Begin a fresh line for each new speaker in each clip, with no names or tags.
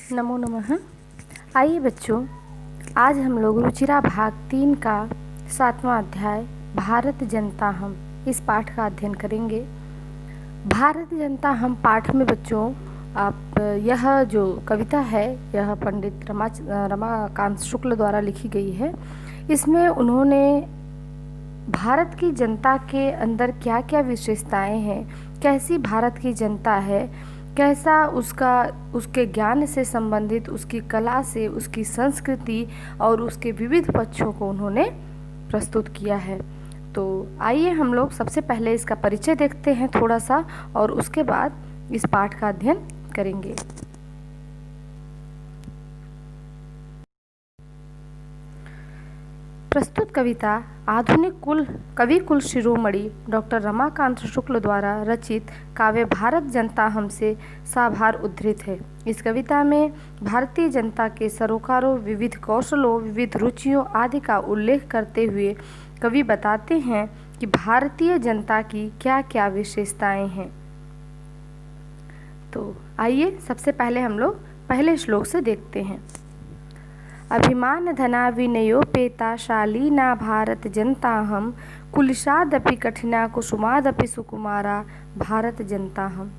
नमो नमः। आइए बच्चों, आज हम लोग रुचिरा भाग 3 का 7वां अध्याय भारत जनता हम इस पाठ का अध्ययन करेंगे। भारत जनता हम पाठ में बच्चों आप यह जो कविता है यह पंडित रमाकांत शुक्ल द्वारा लिखी गई है। इसमें उन्होंने भारत की जनता के अंदर क्या क्या विशेषताएं हैं, कैसी भारत की जनता है, कैसा उसके ज्ञान से संबंधित, उसकी कला से, उसकी संस्कृति और उसके विविध पक्षों को उन्होंने प्रस्तुत किया है। तो आइए हम लोग सबसे पहले इसका परिचय देखते हैं थोड़ा सा, और उसके बाद इस पाठ का अध्ययन करेंगे। प्रस्तुत कविता आधुनिक कवि कुल शिरोमणि डॉक्टर रमाकांत शुक्ल द्वारा रचित काव्य भारत जनता हम से साभार उद्धृत है। इस कविता में भारतीय जनता के सरोकारों, विविध कौशलों, विविध रुचियों आदि का उल्लेख करते हुए कवि बताते हैं कि भारतीय जनता की क्या क्या विशेषताएं हैं। तो आइए सबसे पहले हम लोग पहले श्लोक से देखते हैं। अभिमान धना विनयोपेता शालीना भारत जनता हम कुलिशादपि कठिना कुसुमादपि सुकुमारा भारत जनता हम।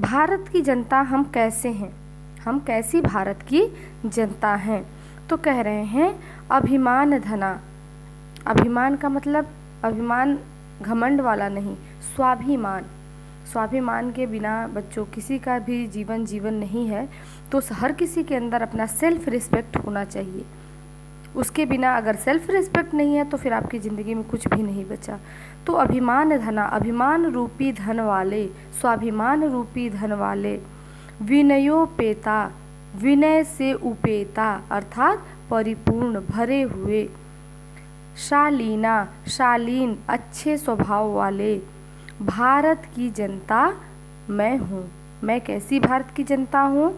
भारत की जनता हम कैसे हैं, हम कैसी भारत की जनता हैं? तो कह रहे हैं अभिमान धना। अभिमान का मतलब अभिमान घमंड वाला नहीं, स्वाभिमान। स्वाभिमान के बिना बच्चों किसी का भी जीवन नहीं है। तो हर किसी के अंदर अपना सेल्फ रिस्पेक्ट होना चाहिए। उसके बिना अगर सेल्फ रिस्पेक्ट नहीं है तो फिर आपकी ज़िंदगी में कुछ भी नहीं बचा। तो अभिमान धना, अभिमान रूपी धन वाले, स्वाभिमान रूपी धन वाले, विनयोपेता, विनय से उपेता अर्थात परिपूर्ण, भरे हुए, शालीना, शालीन, अच्छे स्वभाव वाले, भारत की जनता मैं हूँ। मैं कैसी भारत की जनता हूँ?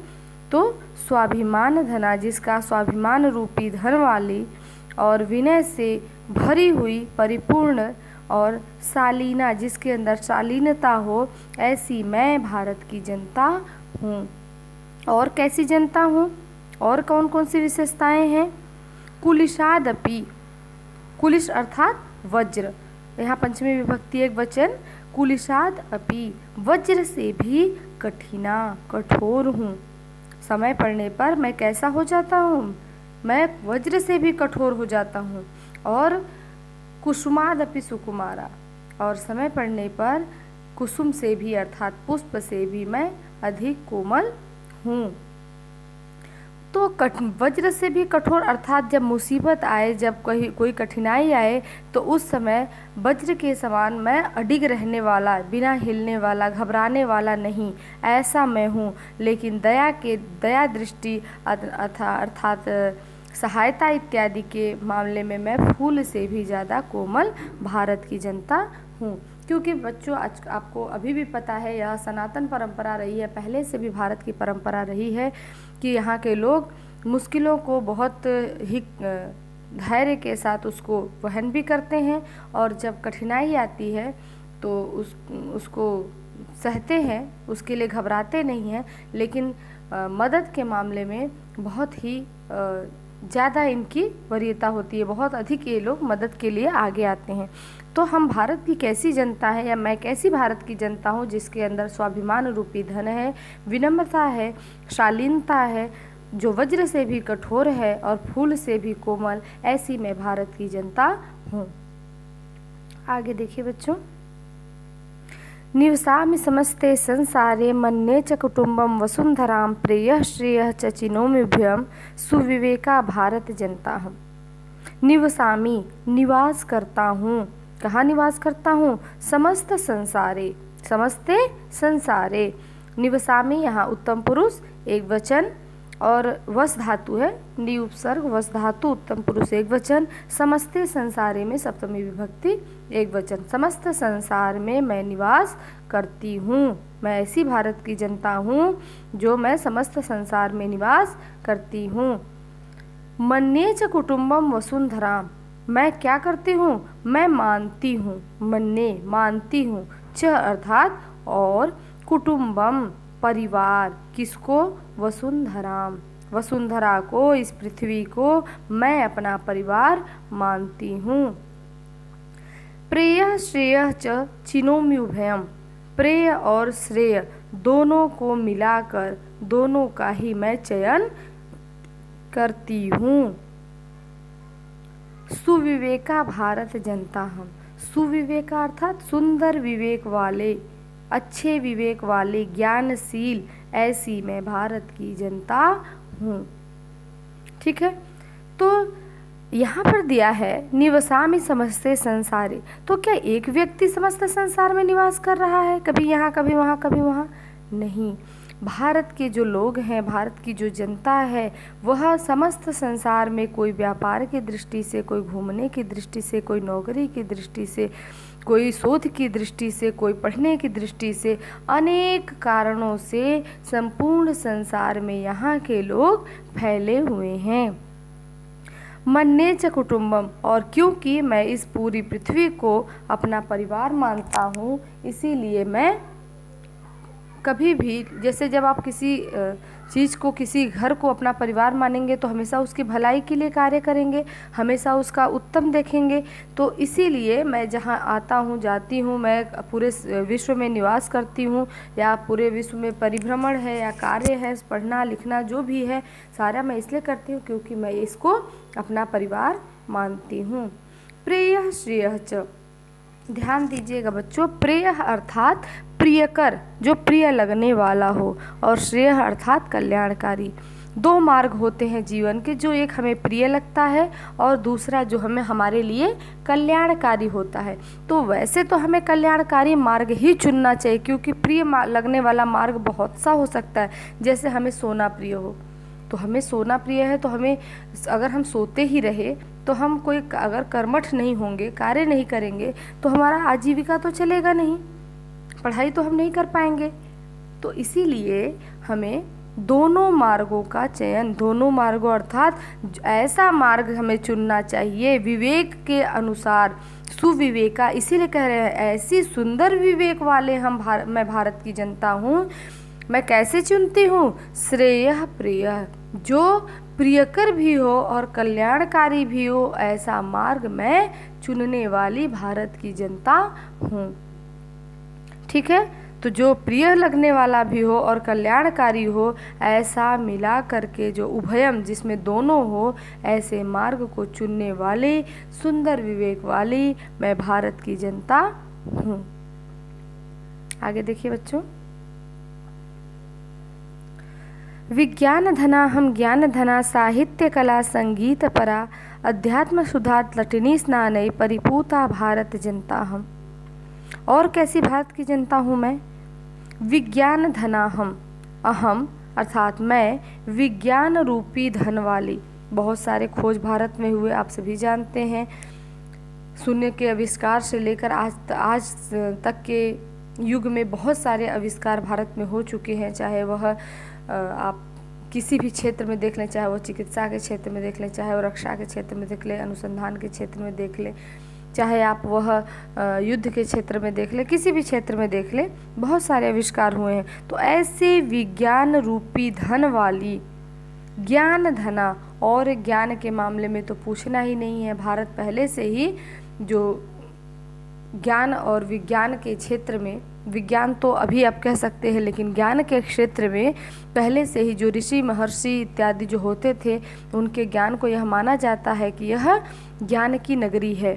तो स्वाभिमान धना, जिसका स्वाभिमान रूपी धन वाली और विनय से भरी हुई, परिपूर्ण, और शालीना, जिसके अंदर शालीनता हो, ऐसी मैं भारत की जनता हूँ। और कैसी जनता हूँ? और कौन कौन सी विशेषताएं हैं? कुलिशादपि, कुलिश अर्थात वज्र, यहाँ पंचमी विभक्ति एक वचन, कुलिशाद अपि, वज्र से भी कठिना, कठोर हूँ। समय पड़ने पर मैं कैसा हो जाता हूँ? मैं वज्र से भी कठोर हो जाता हूँ। और कुसुमाद अपि सुकुमारा, और समय पड़ने पर कुसुम से भी अर्थात पुष्प से भी मैं अधिक कोमल हूँ। तो वज्र से भी कठोर अर्थात जब मुसीबत आए, जब कोई कठिनाई आए, तो उस समय वज्र के समान मैं अडिग रहने वाला, बिना हिलने वाला, घबराने वाला नहीं, ऐसा मैं हूँ। लेकिन दया दृष्टि अर्थात सहायता इत्यादि के मामले में मैं फूल से भी ज़्यादा कोमल भारत की जनता हूँ। क्योंकि बच्चों आज आपको अभी भी पता है, यह सनातन परंपरा रही है, पहले से भी भारत की परंपरा रही है कि यहाँ के लोग मुश्किलों को बहुत ही धैर्य के साथ उसको वहन भी करते हैं, और जब कठिनाई आती है तो उसको सहते हैं, उसके लिए घबराते नहीं हैं। लेकिन मदद के मामले में बहुत ही ज़्यादा इनकी वरीयता होती है, बहुत अधिक ये लोग मदद के लिए आगे आते हैं। तो हम भारत की कैसी जनता है, या मैं कैसी भारत की जनता हूँ? जिसके अंदर स्वाभिमान रूपी धन है, विनम्रता है, शालीनता है, जो वज्र से भी कठोर है और फूल से भी कोमल, ऐसी मैं भारत की जनता हूँ। आगे देखिए बच्चों। निवसामि समस्ते संसारे मन्ये च कुटुम्बम वसुंधराम प्रेयः श्रेयः च चिनोम्यभ्यम सुविवेका भारत जनता हम। निवसामि, निवास करता हूँ। कहाँ निवास करता हूँ? समस्त संसारे, समस्ते संसारे। निवसामि यहाँ उत्तम पुरुष एक वचन और वस धातु है, नि उपसर्ग वस धातु, उत्तम पुरुष एक वचन, समस्ते संसारे में सप्तमी विभक्ति एक वचन। समस्त संसार में मैं निवास करती हूँ। मैं ऐसी भारत की जनता हूँ जो मैं समस्त संसार में निवास करती हूँ। मन्ये च कुटुम्बम वसुंधराम, मैं क्या करती हूँ? मैं मानती हूँ। मन्ये मानती हूँ, च अर्थात और, कुटुम्बम परिवार, किसको? वसुंधराम, वसुंधरा को, इस पृथ्वी को मैं अपना परिवार मानती हूँ। प्रेयः श्रेयः च चिनोम्युभयम्, प्रेय और श्रेय दोनों को मिलाकर दोनों का ही मैं चयन करती हूँ। सुविवेका भारत जनता हम, सुविवेका अर्थात सुंदर विवेक वाले, अच्छे विवेक वाले, ज्ञानशील, ऐसी मैं भारत की जनता हूँ। ठीक है, तो यहाँ पर दिया है निवसामि समस्ते संसारे, तो क्या एक व्यक्ति समस्त संसार में निवास कर रहा है, कभी यहाँ कभी वहाँ कभी वहाँ? नहीं, भारत के जो लोग हैं, भारत की जो जनता है, वह समस्त संसार में कोई व्यापार की दृष्टि से, कोई घूमने की दृष्टि से, कोई नौकरी की दृष्टि से, कोई शोध की दृष्टि से, कोई पढ़ने की दृष्टि से, अनेक कारणों से संपूर्ण संसार में यहाँ के लोग फैले हुए हैं। मन्ये च कुटुम्बम, और क्योंकि मैं इस पूरी पृथ्वी को अपना परिवार मानता हूँ, इसीलिए मैं कभी भी, जैसे जब आप किसी चीज़ को, किसी घर को अपना परिवार मानेंगे तो हमेशा उसकी भलाई के लिए कार्य करेंगे, हमेशा उसका उत्तम देखेंगे। तो इसीलिए मैं जहाँ आता हूँ, जाती हूँ, मैं पूरे विश्व में निवास करती हूँ, या पूरे विश्व में परिभ्रमण है या कार्य है, पढ़ना लिखना जो भी है, सारा मैं इसलिए करती हूँ क्योंकि मैं इसको अपना परिवार मानती हूँ। प्रेयः श्रेयः च, ध्यान दीजिएगा बच्चों, प्रेयः अर्थात प्रियकर, जो प्रिय लगने वाला हो, और श्रेयः अर्थात कल्याणकारी। दो मार्ग होते हैं जीवन के, जो एक हमें प्रिय लगता है और दूसरा जो हमें, हमारे लिए कल्याणकारी होता है। तो वैसे तो हमें कल्याणकारी मार्ग ही चुनना चाहिए, क्योंकि प्रिय लगने वाला मार्ग बहुत सा हो सकता है। जैसे हमें सोना प्रिय हो, तो हमें सोना प्रिय है, तो हमें, अगर हम सोते ही रहे तो हम कोई, अगर कर्मठ नहीं होंगे, कार्य नहीं करेंगे, तो हमारा आजीविका तो चलेगा नहीं, पढ़ाई तो हम नहीं कर पाएंगे। तो इसीलिए हमें दोनों मार्गों का चयन, दोनों मार्गों अर्थात ऐसा मार्ग हमें चुनना चाहिए विवेक के अनुसार। सुविवेका इसीलिए कह रहे हैं, ऐसी सुंदर विवेक वाले मैं भारत की जनता हूँ। मैं कैसे चुनती हूँ? श्रेयः प्रियः, जो प्रियकर भी हो और कल्याणकारी भी हो, ऐसा मार्ग मैं चुनने वाली भारत की जनता हूँ। ठीक है, तो जो प्रिय लगने वाला भी हो और कल्याणकारी हो, ऐसा मिला करके जो उभयम, जिसमें दोनों हो, ऐसे मार्ग को चुनने वाले सुंदर विवेक वाली मैं भारत की जनता हूँ। आगे देखिए बच्चों, विज्ञान धना हम ज्ञान धना, साहित्य कला संगीत परा, अध्यात्म सुधा तटिनी स्नानय, परिपूता भारत जनता हम। और कैसी भारत की जनता हूँ मैं? विज्ञान धना हम, अहम अर्थात मैं, विज्ञान रूपी धन वाली। बहुत सारे खोज भारत में हुए, आप सभी जानते हैं। शून्य के आविष्कार से लेकर आज तक के युग में बहुत सारे आविष्कार भारत में हो चुके हैं। चाहे वह आप किसी भी क्षेत्र में देख लें, चाहे वो चिकित्सा के क्षेत्र में देख लें, चाहे वो रक्षा के क्षेत्र में देख लें, अनुसंधान के क्षेत्र में देख लें, चाहे आप वह युद्ध के क्षेत्र में देख लें, किसी भी क्षेत्र में देख लें, बहुत सारे आविष्कार हुए हैं। तो ऐसे विज्ञान रूपी धन वाली, ज्ञान धना, और ज्ञान के मामले में तो पूछना ही नहीं है। भारत पहले से ही जो ज्ञान और विज्ञान के क्षेत्र में, विज्ञान तो अभी आप कह सकते हैं, लेकिन ज्ञान के क्षेत्र में पहले से ही जो ऋषि महर्षि इत्यादि जो होते थे, उनके ज्ञान को यह माना जाता है कि यह ज्ञान की नगरी है।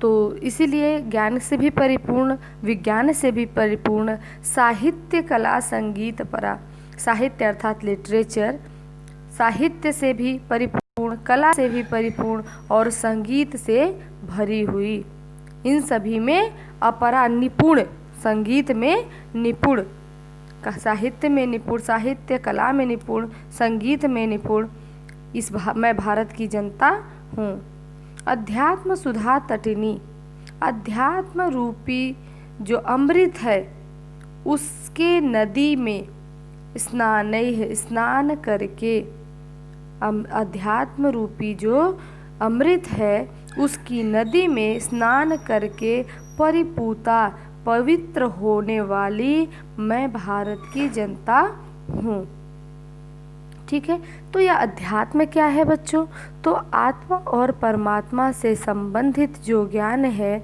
तो इसीलिए ज्ञान से भी परिपूर्ण, विज्ञान से भी परिपूर्ण, साहित्य कला संगीत परा, साहित्य अर्थात लिटरेचर, साहित्य से भी परिपूर्ण, कला से भी परिपूर्ण और संगीत से भरी हुई, इन सभी में अपरा, निपुण, संगीत में निपुण, साहित्य में निपुण, साहित्य कला में निपुण, संगीत में निपुण, मैं भारत की जनता हूँ। अध्यात्म सुधा तटिनी, अध्यात्म रूपी जो अमृत है, उसके नदी में स्नान करके, अध्यात्म रूपी जो अमृत है, उसकी नदी में स्नान करके, परिपूता, पवित्र होने वाली मैं भारत की जनता हूँ। ठीक है, तो यह अध्यात्म क्या है बच्चों? तो आत्मा और परमात्मा से संबंधित जो ज्ञान है,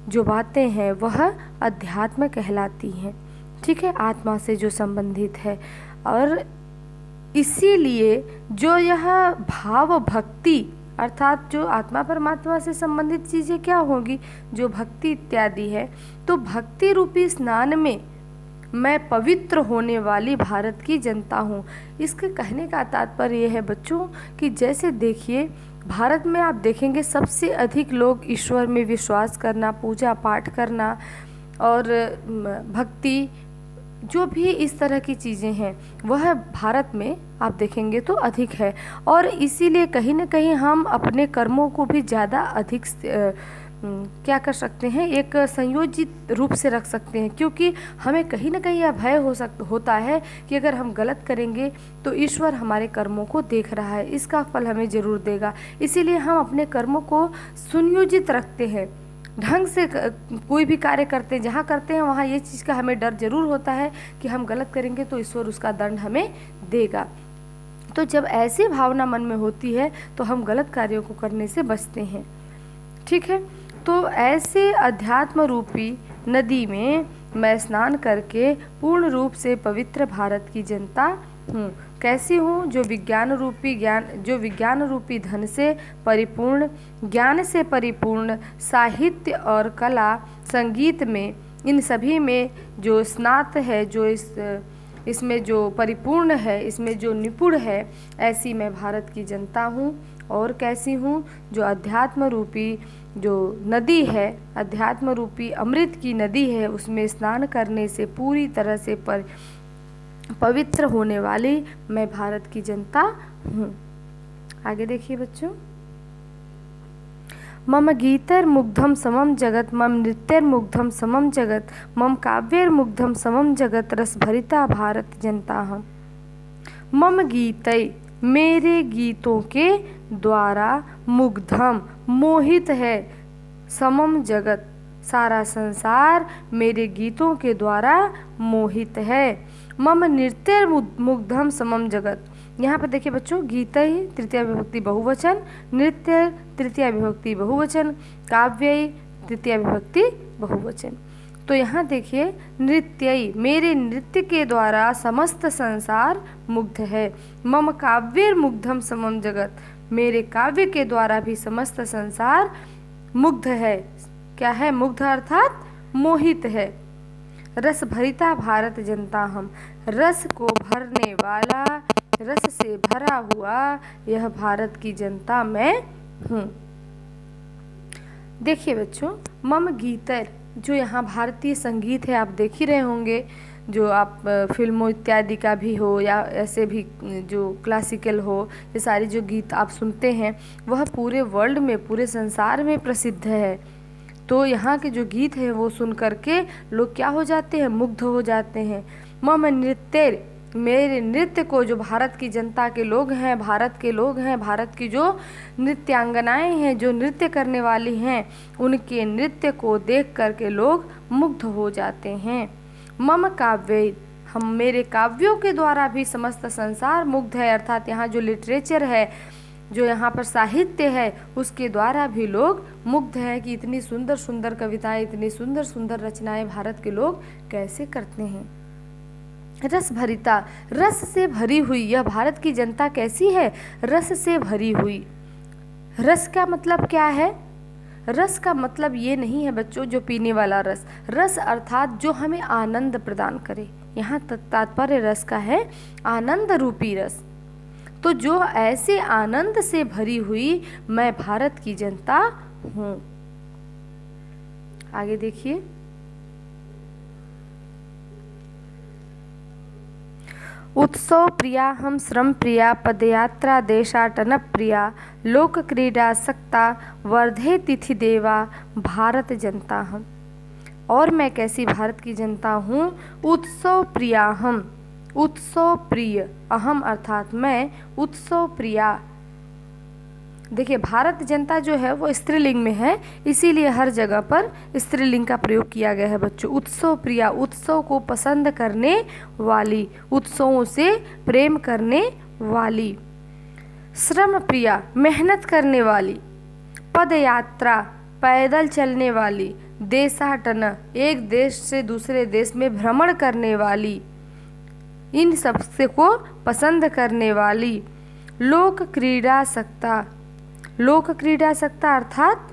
जो बातें हैं, वह अध्यात्म कहलाती हैं। ठीक है, आत्मा से जो संबंधित है। और इसीलिए जो यह भाव भक्ति अर्थात जो आत्मा परमात्मा से संबंधित चीज़ें क्या होगी? जो भक्ति इत्यादि है। तो भक्ति रूपी स्नान में मैं पवित्र होने वाली भारत की जनता हूँ। इसके कहने का तात्पर्य यह है बच्चों कि जैसे देखिए, भारत में आप देखेंगे सबसे अधिक लोग ईश्वर में विश्वास करना, पूजा पाठ करना और भक्ति, जो भी इस तरह की चीज़ें हैं, वह भारत में आप देखेंगे तो अधिक है। और इसीलिए कहीं ना कहीं हम अपने कर्मों को भी ज़्यादा अधिक क्या कर सकते हैं, एक संयोजित रूप से रख सकते हैं, क्योंकि हमें कहीं ना कहीं यह भय होता है कि अगर हम गलत करेंगे तो ईश्वर हमारे कर्मों को देख रहा है, इसका फल हमें ज़रूर देगा। इसीलिए हम अपने कर्मों को सुनियोजित रखते हैं, ढंग से कोई भी कार्य करते हैं, जहाँ करते हैं वहाँ ये चीज़ का हमें डर ज़रूर होता है कि हम गलत करेंगे तो ईश्वर उसका दंड हमें देगा। तो जब ऐसी भावना मन में होती है तो हम गलत कार्यों को करने से बचते हैं। ठीक है, तो ऐसे अध्यात्म रूपी नदी में मैं स्नान करके पूर्ण रूप से पवित्र भारत की जनता हूँ। कैसी हूँ? जो विज्ञान रूपी धन से परिपूर्ण, ज्ञान से परिपूर्ण, साहित्य और कला संगीत में, इन सभी में जो स्नात है, जो इसमें जो परिपूर्ण है, इसमें जो निपुण है, ऐसी मैं भारत की जनता हूँ। और कैसी हूँ? जो अध्यात्म रूपी जो नदी है, अध्यात्म रूपी अमृत की नदी है, उसमें स्नान करने से पूरी तरह से पवित्र होने वाली मैं भारत की जनता हूँ। आगे देखिए बच्चों, मम गीतैर्मुग्धं समम जगत, मम नृत्यैर्मुग्धं समम जगत, मम काव्यैर्मुग्धं समम जगत, रसभरिता भारत जनता हम। मम गीतै, मेरे गीतों के द्वारा, मुग्धम, मोहित है, समम जगत, सारा संसार मेरे गीतों के द्वारा मोहित है। मम नृत्यैर्मुग्धं समम जगत, यहाँ पर देखिए बच्चों, गीतै तृतीया विभक्ति बहुवचन, नृत्य तृतीया विभक्ति बहुवचन, काव्य तृतीया विभक्ति बहुवचन। तो यहाँ देखिए, नृत्यई, मेरे नृत्य के द्वारा समस्त संसार मुग्ध है। मम काव्यैर्मुग्धं समम जगत, मेरे काव्य के द्वारा भी समस्त संसार मुग्ध है। क्या है? मुग्ध अर्थात मोहित है। रस भरिता भारत जनता हम, रस को भरने वाला, रस से भरा हुआ यह भारत की जनता मैं हूँ। देखिए बच्चों, मम गीतर, जो यहाँ भारतीय संगीत है, आप देख ही रहे होंगे, जो आप फिल्मों इत्यादि का भी हो या ऐसे भी जो क्लासिकल हो, ये सारी जो गीत आप सुनते हैं वह पूरे वर्ल्ड में, पूरे संसार में प्रसिद्ध है। तो यहाँ के जो गीत है वो सुन करके लोग क्या हो जाते हैं? मुग्ध हो जाते हैं। मम नृत्य, मेरे नृत्य को, जो भारत की जनता के लोग हैं, भारत के लोग हैं, भारत की जो नृत्यांगनाएं हैं, जो नृत्य करने वाली हैं, उनके नृत्य को देख करके लोग मुग्ध हो जाते हैं। मम काव्य, हम, मेरे काव्यों के द्वारा भी समस्त संसार मुग्ध है, अर्थात यहाँ जो लिटरेचर है, जो यहाँ पर साहित्य है, उसके द्वारा भी लोग मुग्ध है कि इतनी सुंदर सुंदर कविताएं, इतनी सुंदर सुंदर रचनाएं भारत के लोग कैसे करते हैं। रस भरिता, रस से भरी हुई यह भारत की जनता कैसी है? रस से भरी हुई। रस का मतलब क्या है? रस का मतलब ये नहीं है बच्चों जो पीने वाला रस, रस अर्थात जो हमें आनंद प्रदान करे। यहाँ तात्पर्य रस का है आनंद रूपी रस। तो जो ऐसे आनंद से भरी हुई मैं भारत की जनता हूँ। आगे देखिए, उत्सव प्रिया हम, श्रम प्रिया, पदयात्रा देशाटन प्रिया, लोक क्रीडा सक्ता, वर्धे तिथि देवा, भारत जनता हम। और मैं कैसी भारत की जनता हूँ? उत्सव प्रिया हम, उत्सव प्रिय, अहम अर्थात मैं, उत्सव प्रिया, देखिए भारत जनता जो है वो स्त्रीलिंग में है, इसीलिए हर जगह पर स्त्रीलिंग का प्रयोग किया गया है बच्चों। उत्सव प्रिया, उत्सव को पसंद करने वाली, उत्सवों से प्रेम करने वाली। श्रम प्रिया, मेहनत करने वाली। पद यात्रा, पैदल चलने वाली। देशाटन, एक देश से दूसरे देश में भ्रमण करने वाली, इन सबसे को पसंद करने वाली। लोक क्रीडासक्ता, लोक क्रीडासक्ता अर्थात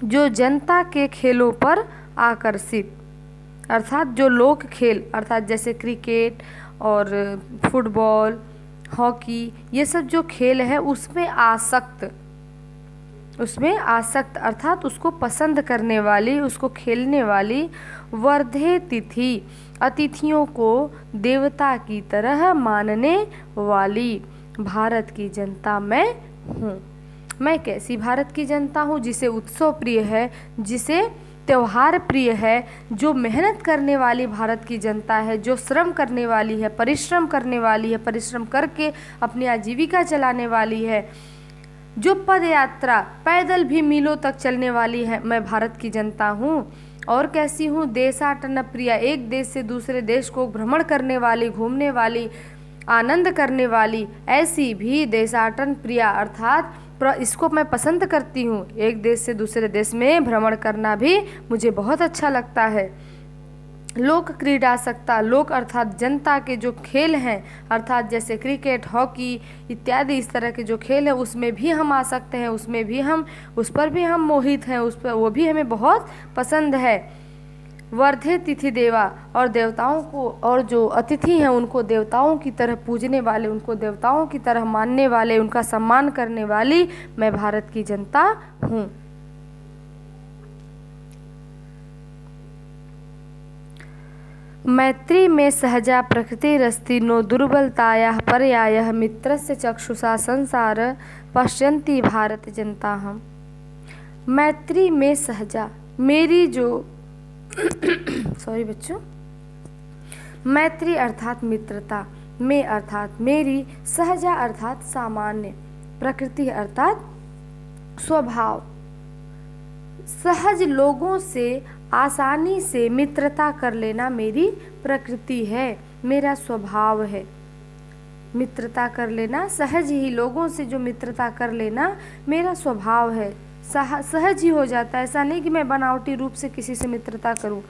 जो जनता के खेलों पर आकर्षित, अर्थात जो लोक खेल अर्थात जैसे क्रिकेट और फुटबॉल, हॉकी, ये सब जो खेल है उसमें आसक्त, उसमें आसक्त अर्थात उसको पसंद करने वाली, उसको खेलने वाली। वर्धे तिथि, अतिथियों को देवता की तरह मानने वाली। भारत की जनता मैं हूँ। मैं कैसी भारत की जनता हूँ? जिसे उत्सव प्रिय है, जिसे त्यौहार प्रिय है, जो मेहनत करने वाली भारत की जनता है, जो श्रम करने वाली है, परिश्रम करने वाली है, परिश्रम करके अपनी आजीविका चलाने वाली है, जो पद यात्रा पैदल भी मीलों तक चलने वाली है, मैं भारत की जनता हूँ। और कैसी हूँ? देशाटन प्रिया, एक देश से दूसरे देश को भ्रमण करने वाली, घूमने वाली, आनंद करने वाली, ऐसी भी देशाटन प्रिया अर्थात इसको मैं पसंद करती हूँ। एक देश से दूसरे देश में भ्रमण करना भी मुझे बहुत अच्छा लगता है। लोक क्रीडासक्ता, लोक अर्थात जनता के जो खेल हैं, अर्थात जैसे क्रिकेट, हॉकी इत्यादि इस तरह के जो खेल हैं उसमें भी हम आ सकते हैं, उसमें भी हम, उस पर भी हम मोहित हैं, उस पर वो भी हमें बहुत पसंद है। वर्धे तिथि देवा, और देवताओं को, और जो अतिथि हैं उनको देवताओं की तरह पूजने वाले, उनको देवताओं की तरह मानने वाले, उनका सम्मान करने वाली मैं भारत की जनता हूँ। मैत्री में सहजा प्रकृतिरस्ति नो दुर्बलतायाः पर्यायः मित्रस्य चक्षुषा संसार पश्यन्ति भारत जनता हम। मैत्री में सहजा, मेरी जो सॉरी बच्चों, मैत्री अर्थात मित्रता, में अर्थात मेरी, सहजा अर्थात सामान्य, प्रकृति अर्थात स्वभाव, सहज लोगों से आसानी से मित्रता कर लेना मेरी प्रकृति है, मेरा स्वभाव है। मित्रता कर लेना, सहज ही लोगों से जो मित्रता कर लेना मेरा स्वभाव है, सहज ही हो जाता है। ऐसा नहीं कि मैं बनावटी रूप से किसी से मित्रता करूं।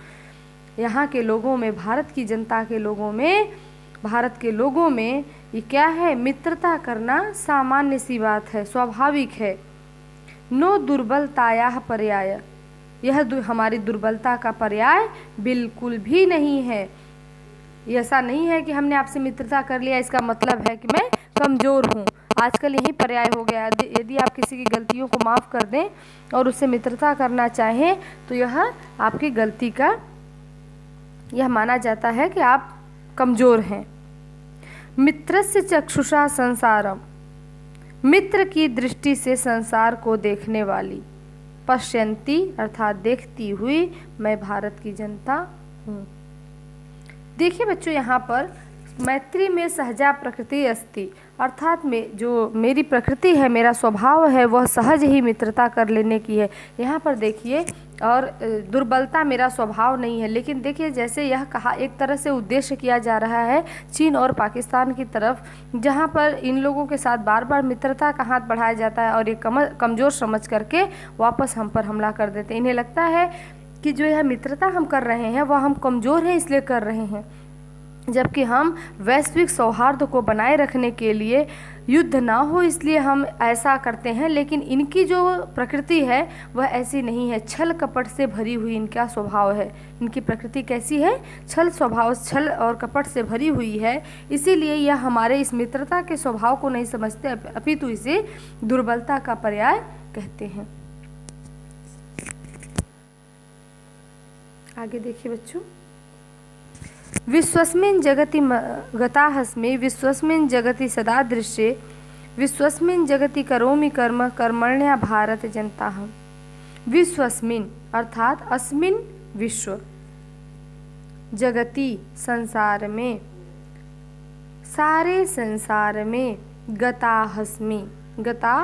यहाँ के लोगों में, भारत की जनता के लोगों में, भारत के लोगों में ये क्या है? मित्रता करना सामान्य सी बात है, स्वाभाविक है। नो दुर्बलतायाः पर्याय, यह हमारी दुर्बलता का पर्याय बिल्कुल भी नहीं है। ऐसा नहीं है कि हमने आपसे मित्रता कर लिया इसका मतलब है कि मैं कमज़ोर हूँ। आजकल यही पर्याय हो गया। यदि आप किसी की गलतियों को माफ़ कर दें और उससे मित्रता करना चाहें तो यह आपकी गलती का, यह माना जाता है कि आप कमज़ोर हैं। मित्रस्य चक्षुषा संसारम, मित्र की दृष्टि से संसार को देखने वाली। पश्यन्ति अर्थात देखती हुई मैं भारत की जनता हूँ। देखिए बच्चों, यहाँ पर मैत्री में सहजा प्रकृति अस्ति, अर्थात में जो मेरी प्रकृति है, मेरा स्वभाव है, वह सहज ही मित्रता कर लेने की है। यहाँ पर देखिए, और दुर्बलता मेरा स्वभाव नहीं है। लेकिन देखिए, जैसे यह कहा, एक तरह से उद्देश्य किया जा रहा है चीन और पाकिस्तान की तरफ, जहाँ पर इन लोगों के साथ बार बार मित्रता का हाथ बढ़ाया जाता है और ये कमज़ोर समझ करके वापस हम पर हमला कर देते हैं। इन्हें लगता है कि जो यह मित्रता हम कर रहे हैं वह हम कमज़ोर हैं इसलिए कर रहे हैं, जबकि हम वैश्विक सौहार्द को बनाए रखने के लिए, युद्ध ना हो इसलिए हम ऐसा करते हैं। लेकिन इनकी जो प्रकृति है वह ऐसी नहीं है, छल कपट से भरी हुई इनका स्वभाव है। इनकी प्रकृति कैसी है? छल स्वभाव, छल और कपट से भरी हुई है। इसीलिए यह हमारे इस मित्रता के स्वभाव को नहीं समझते, अपितु इसे दुर्बलता का पर्याय कहते हैं। आगे देखिए बच्चों, विश्वस्मिन् जगति गताहस्मि, विश्वस्मिन् जगति सदा दृश्ये, विश्वस्मिन् जगति करोमि कर्म, कर्मण्या भारत जनता हम। विश्वस्मिन् अर्थात अस्मिन् विश्व, जगति संसार में, सारे संसार में, गताहस्मि, गता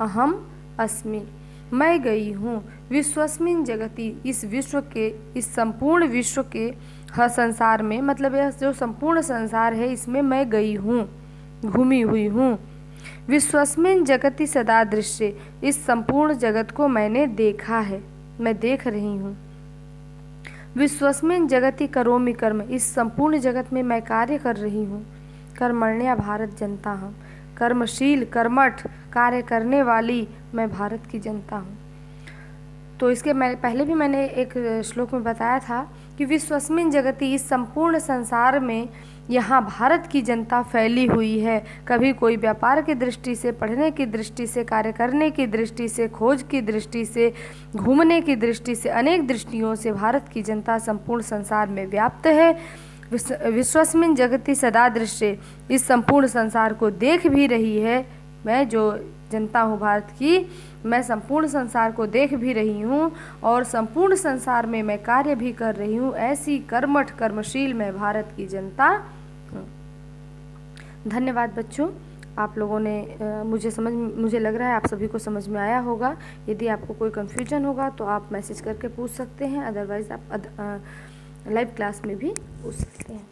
अहम अस्मि, मैं गई हूँ। विश्वस्मिन् जगति, इस विश्व के, इस संपूर्ण विश्व के, संसार में, मतलब यह जो संपूर्ण संसार है इसमें मैं गई हूँ, घूमी हुई हूँ। विश्वस्मिन् जगति सदा दृश्ये, इस संपूर्ण जगत को मैंने देखा है, मैं देख रही हूँ। विश्वस्मिन् जगति करोमि कर्म, इस संपूर्ण जगत में मैं कार्य कर रही हूँ। कर्मण्या भारत जनता हम, कर्मशील, कर्मठ, कार्य करने वाली मैं भारत की जनता हूँ। तो इसके पहले भी मैंने एक श्लोक में बताया था कि विश्वस्मिन् जगति, इस संपूर्ण संसार में यहाँ भारत की जनता फैली हुई है। कभी कोई व्यापार की दृष्टि से, पढ़ने की दृष्टि से, कार्य करने की दृष्टि से, खोज की दृष्टि से, घूमने की दृष्टि से, अनेक दृष्टियों से भारत की जनता संपूर्ण संसार में व्याप्त है। विश्वस्मिन् जगति सदा दृश्ये, इस संपूर्ण संसार को देख भी रही है। मैं जो जनता हूँ भारत की, मैं संपूर्ण संसार को देख भी रही हूँ और संपूर्ण संसार में मैं कार्य भी कर रही हूँ। ऐसी कर्मठ, कर्मशील मैं भारत की जनता हूँ। धन्यवाद बच्चों, आप लोगों ने मुझे लग रहा है आप सभी को समझ में आया होगा। यदि आपको कोई कन्फ्यूजन होगा तो आप मैसेज करके पूछ सकते हैं, अदरवाइज़ आप लाइव क्लास में भी पूछ सकते हैं।